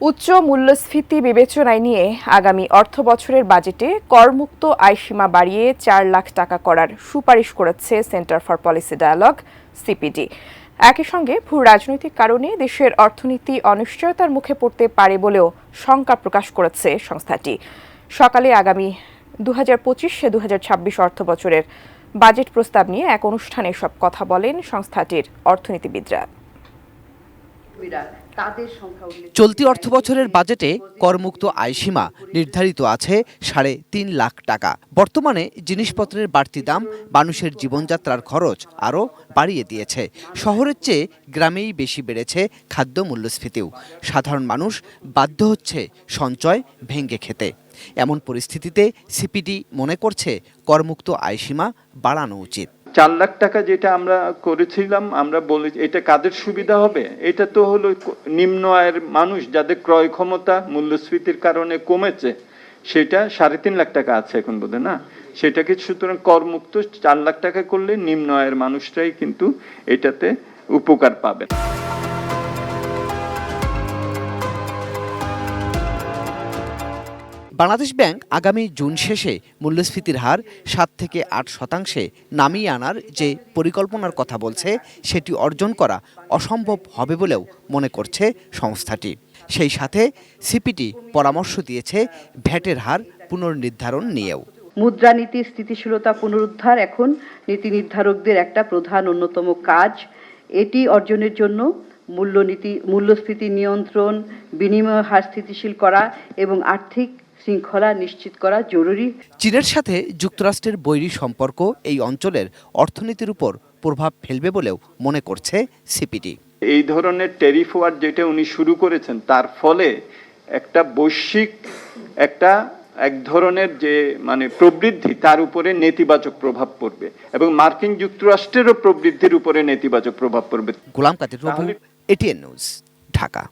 উচ্চ মূল্যস্ফীতি বিবেচনায় নিয়ে আগামী অর্থবছরের বাজেটে করমুক্ত আয়সীমা বাড়িয়ে ৪ লাখ টাকা করার সুপারিশ করেছে Centre for Policy Dialogue CPD. একই সঙ্গে ভূ রাজনৈতিক কারণে দেশের অর্থনীতি অনিশ্চয়তার মুখে পড়তে পারে বলেও শঙ্কা প্রকাশ করেছে সংস্থাটি। সকালে আগামী ২০২৫-২০২৬ অর্থবছরের বাজেট প্রস্তাব নিয়ে এক অনুষ্ঠানে সব কথা বলেন সংস্থাটির অর্থনীতিবিদরা। চলতি অর্থবছরের বাজেটে করমুক্ত আয়সীমা নির্ধারিত আছে ৩.৫ লাখ টাকা। বর্তমানে জিনিসপত্রের বাড়তি দাম মানুষের জীবনযাত্রার খরচ আরও বাড়িয়ে দিয়েছে। শহরের চেয়ে গ্রামেই বেশি বেড়েছে খাদ্য মূল্যস্ফীতিও। সাধারণ মানুষ বাধ্য হচ্ছে সঞ্চয় ভেঙে খেতে। এমন পরিস্থিতিতে সিপিডি মনে করছে করমুক্ত আয়সীমা বাড়ানো উচিত। ৪ লাখ টাকা যেটা আমরা করেছিলাম, আমরা বলি এটা কাদের সুবিধা হবে? এটা তো হলো নিম্ন আয়ের মানুষ যাদের ক্রয় ক্ষমতা মূল্যস্ফীতির কারণে কমেছে, সেটা ৩.৫ লাখ টাকা আছে এখন বোধহয় না, সেটাকে সুতরাং করমুক্ত ৪ লাখ টাকা করলে নিম্ন আয়ের মানুষরাই কিন্তু এটাতে উপকার পাবে। বাংলাদেশ ব্যাংক আগামী জুন শেষে মূল্যস্ফীতির হার ৭ থেকে ৮% নামিয়ে আনার যে পরিকল্পনার কথা বলছে, সেটি অর্জন করা অসম্ভব হবে বলেও মনে করছে সংস্থাটি। সেই সাথে সিপিডি পরামর্শ দিয়েছে ভ্যাটের হার পুনর্নির্ধারণ নিয়েও। মুদ্রানীতির স্থিতিশীলতা পুনরুদ্ধার এখন নীতি নির্ধারকদের একটা প্রধান অন্যতম কাজ। এটি অর্জনের জন্য মূল্যস্ফীতি নিয়ন্ত্রণ, বিনিময় হার স্থিতিশীল করা এবং আর্থিক শৃঙ্খলা নিশ্চিত করা জরুরি। চীনের সাথে যুক্তরাষ্ট্রের বৈরী সম্পর্ক এই অঞ্চলের অর্থনীতির উপর প্রভাব ফেলবে বলেও মনে করছে সিপিডি। এই ধরনের ট্যারিফ ওয়ার যেটা উনি শুরু করেছেন, তার ফলে একটা বৈশ্বিক এক ধরনের যে প্রবৃদ্ধি, তার উপরে নেতিবাচক প্রভাব পড়বে এবং মার্কিন যুক্তরাষ্ট্রেরও প্রবৃদ্ধির উপরে নেতিবাচক প্রভাব পড়বে। গোলাম কাদের, এটিএন নিউজ, ঢাকা।